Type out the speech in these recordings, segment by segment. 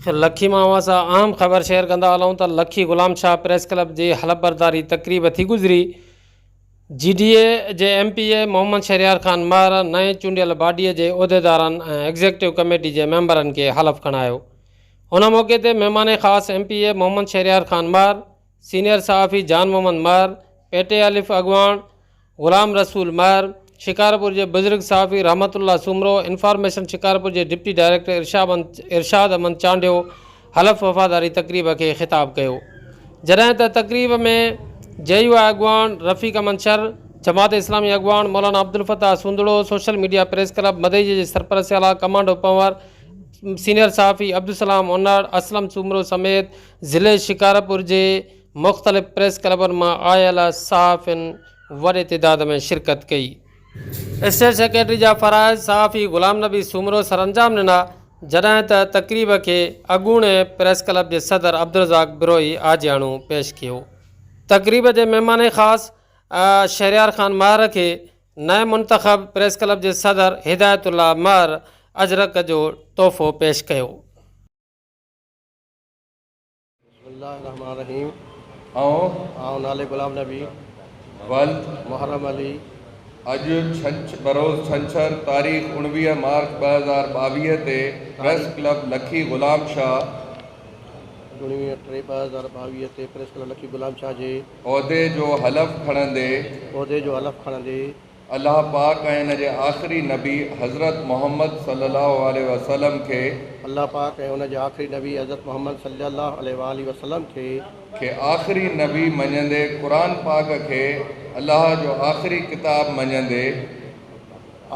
लखी मां सां अहम ख़बर शेयर कंदा हलूं त लखी ग़ुलाम शाह प्रेस क्लब जी हलफ़ बरदारी तकरीब थी गुज़री। GDA जे MPA मोहम्मद शहरियार ख़ान मार नए चूंडियल बॉडीअ जे उहिदेदारनि ऐं एग्ज़ीक्यूटिव कमेटी जे मेंबरनि खे हलफ़ खणायो। उन मौक़े ते महिमान ख़ासि MPA मोहम्मद शहरियार ख़ान मार, सीनियर सहाफ़ी जान मोहम्मद मार, पेटे अलिफ अगवान ग़ुलाम रसूल मार, शिकारपुर के बुज़ुर्ग सहाफ़ी रहमतुल्लाह सुमरो, इंफॉर्मेशन शिकारपुर के डिप्टी डायरेक्टर इरशाद अहमद चांडियो हलफ़ वफ़ादारी तकरीब के ख़िताब किया। जॾहिं त तकरीब में JUI अगवान रफ़ीक अमन शर, जमात इस्लामी अगवान मौलाना Abdul Fatah Sundro, social media press club मदई के सरपरस्त आला कमांडो पंवर, सीनियर सहाफ़ी अब्दुल सलाम उन्नाड़, असलम सुमरो समेत ज़िले शिकारपुर के मुख़्तलिफ़ प्रेस क्लबन में आयल सहाफ़िन वॾे तइदाद में शिरकत कई। स्टेट सेक्रेटरी जा फ़राइज़ सहाफ़ी ग़ुलाम नबी सुमरो सरअंजाम ॾिना, जॾहिं त तकरीब के अगूणे प्रेस क्लब के सदर अब्दुल रज़ाक बिरोई आजियाणू पेश कियो। तकरीब के मेहमान ख़ास शहरियार ख़ान मार के नए मुंतखब प्रेस क्लब के सदर हिदायतुल्लाह मार अजरक जो तोहफ़ो पेश किया। बिस्मिल्लाहिर्रहमानिर्रहीम। नाले ग़ुलाम नबी वल्द मुहर्रम अली अज बरोज़ छंछर तारीख़ 19 मार्च 2022 ते प्रेस क्लब लखी ग़ुलाम शाह 19/3/2022 ते प्रेस क्लब लखी ग़ुलाम शाह जे उहिदे जो हलफ़ खणंदे अल्लाह पाक ऐं हिन जे आख़िरी नबी हज़रत मोहम्मद सल्लल्लाहु अलैहि वसल्लम खे अल्लाह पाक ऐं हुन जे आख़िरी नबी हज़रत मोहम्मद सल्लल्लाहु अलैहि वसल्लम खे आख़िरी नबी मञंदे, क़ुरान पाक खे अल्लाह जो आख़िरी किताब मञंदे,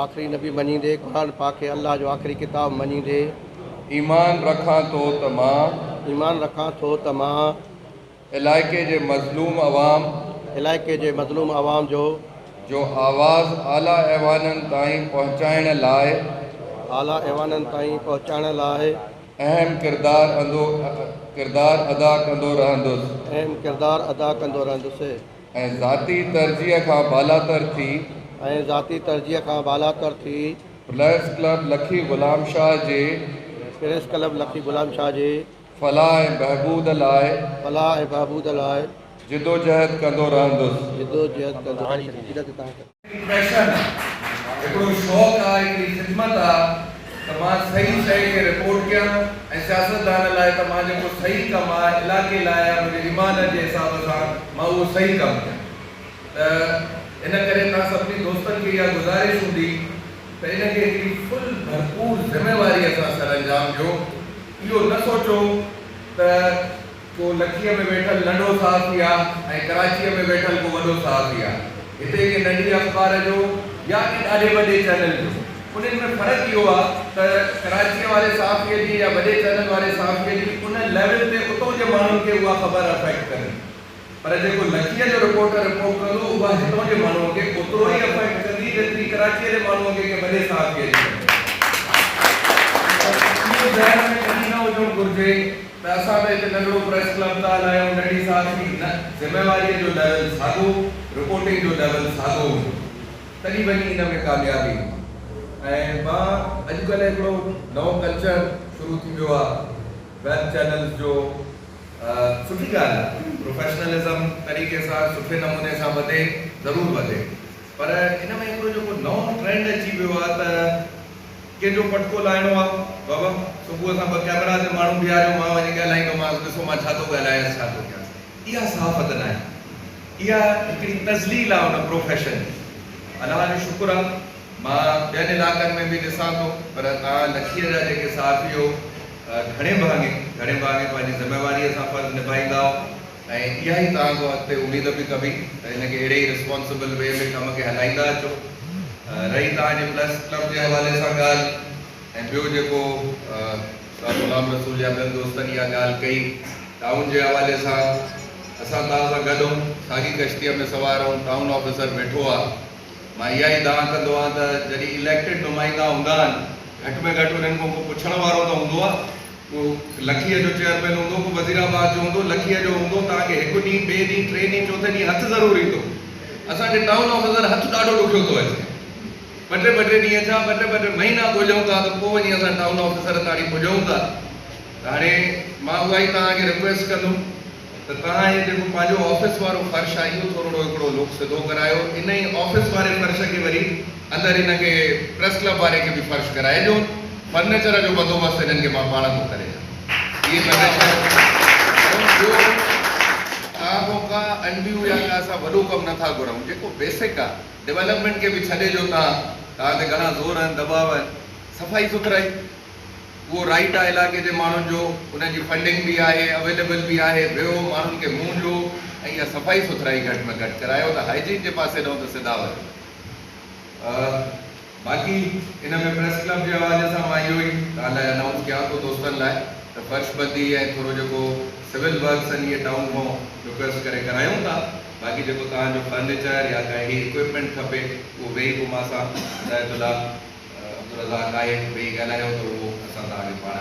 आख़िरी नबी मञींदे, क़ुरान पाक खे अल्लाह जो आख़िरी किताब मञींदे ईमान रखां थो त मां इलाइक़े जे मज़लूम अवाम जो आवाज़ आला ऐवाननि ताईं पहुचाइण लाइ अहम किरदार अदा कंदो रहंदुसि ऐं ज़ाती तरजीह खां बालातर थी प्रेस क्लब लखी ग़ुलाम शाह जे फलाह ऐं बहबूद लाइ जिदोजहद कंदो रहंदुसि। सही शइ खे रिपोर्ट कयां ऐं सियासतदान लाइ त मां जेको सही कमु आहे इलाइक़े लाइ मुंहिंजे ईमान जे हिसाब सां मां उहो सही कमु कयां। त इन करे तव्हां सभिनी दोस्तनि खे इहा गुज़ारिश हूंदी त इनखे हिकिड़ी फुल भरपूर ज़िम्मेवारीअ सां सरअंजाम ॾियो। इहो न सोचो त को लखीअ में वेठल नंढो सहाफ़ी आहे ऐं कराचीअ में वेठल को वॾो सहाफ़ी आहे। हिते के नंढी अख़बार जो या के ॾाढे वॾे चैनल जो उन्हनि में फ़र्क़ु इहो आहे त कराचीअ वारे सहाफ़ीअ जी या वॾे चैनल वारे सहाफ़ीअ जी उन लेवल ते उतां जे माण्हुनि खे उहा ख़बर अफेक्ट करे, पर जेको लखीअ जो रिपोर्टर रिपोर्ट कंदो उहा हितां जे माण्हुनि खे ओतिरो ई अफेक्ट कंदी जेतिरी कराचीअ जे माण्हुनि खे वॾे सहाफ़ीअ जी इहो ज़हन में कॾहिं न हुजणु घुरिजे त असां त हिते नंढिड़ो प्रेस क्लब था हलायूं, नंढी सहाफ़ी न, ज़िम्मेवारीअ जो लेवल साॻियो, रिपोर्टिंग जो लेवल साॻियो हूंदो, तॾहिं वञी इन में कामयाबी। ऐं मां अॼुकल्ह हिकिड़ो नओं कल्चर शुरू थी वियो आहे वेब चैनल्स जो, सुठी ॻाल्हि आहे, प्रोफेशनलिज़म तरीक़े सां सुठे नमूने सां वधे, ज़रूरु वधे, पर इन में हिकिड़ो जेको नओं ट्रेंड अची वियो आहे त कंहिंजो पटको लाहिणो आहे, बाबा सुबुह सां 2 कैमरा ते माण्हू बीहारियो, मां वञी ॻाल्हाईंदोमांसि, ॾिसो मां छा थो ॻाल्हायां छा थो कयां। इहा सहाफ़त न आहे, इहा हिकिड़ी तज़लील आहे उन प्रोफेशन जी। अलाह जो शुक्र आहे मां ॿियनि इलाइक़नि में बि ॾिसां थो, पर तव्हां लखीअ जा जेके साथी हो घणे भाङे पंहिंजी ज़िम्मेवारीअ सां फ़र्ज़ु निभाईंदा ऐं इहा ई तव्हांखां अॻिते उमेद बि कबी त हिनखे अहिड़े ई रिस्पॉन्सिबल वे में कम खे हलाईंदा अचो। रही तव्हांजे प्रेस क्लब जे हवाले सां ॻाल्हि ऐं ॿियो जेको ग़ुलाम रसूल या ॿियनि दोस्तनि इहा ॻाल्हि कई टाउन जे हवाले सां, असां तव्हां सां गॾु साॻी कश्तीअ में सवार आहियूं, टाउन ऑफिसर वेठो आहे। मां इहा ई दावा कंदो आहियां त जॾहिं इलेक्टेड नुमाइंदा हूंदा आहिनि, घटि में घटि उन्हनि खां को पुछण वारो त हूंदो आहे, को लखीअ जो चेयरमैन हूंदो, को वज़ीराबाद जो हूंदो, लखीअ जो हूंदो, तव्हांखे हिकु ॾींहुं, ॿिए ॾींहुं, 3 ॾींहुं, चौथे ॾींहुं हथु ज़रूरु ईंदो। असांखे टाउन ऑफिसर हथु ॾाढो ॾुखियो थो अचे, 2-2 ॾींहं छा 2-2 महीना पुॼूं था त पोइ वञी असां टाउन ऑफिसर ताईं पुॼूं था। त हाणे मां उहा ई तव्हांखे रिक्वेस्ट कंदुमि त तव्हां इहे जेको पंहिंजो ऑफिस वारो फर्श आहे इहो थोरो हिकिड़ो लुक सिधो करायो। इन ई ऑफिस वारे फर्श खे वरी अंदरि हिनखे प्रेस क्लब वारे खे बि फर्श कराइजो। फर्नीचर जो बंदोबस्तु हिननि खे मां पाण थो करे ॾियां। तव्हां का अनड्यू या का असां वॾो कमु नथा घुरऊं, जेको बेसिक आहे डेवलपमेंट खे बि छॾे ॾियो। तव्हां ते घणा ज़ोर आहिनि, दबाव आहिनि, सफ़ाई सुथराई उहो राइट आहे इलाइक़े जे माण्हुनि जो, उनजी फंडिंग बि आहे, अवेलेबल बि आहे, ॿियो माण्हुनि खे मुंहुं ॾियो ऐं इहा सफ़ाई सुथराई घटि में घटि करायो त हाइजीन जे पासे ॾियो त सिधा वञो। बाक़ी इन में प्रेस क्लब जे हवाले सां मां इहो ई तव्हां लाइ अनाउंस कयां थो दोस्तनि लाइ त फर्शबंदी ऐं थोरो जेको सिविल वर्क्स आहिनि इहे टाउन खां रिक्वेस्ट करे करायूं था। बाक़ी जेको तव्हांजो फर्नीचर या का अहिड़ी इक्विपमेंट खपे उहो वेही पोइ मां सां अब्दुल रज़ाक आहे वेही ॻाल्हायो त उहो असां तव्हांखे पाण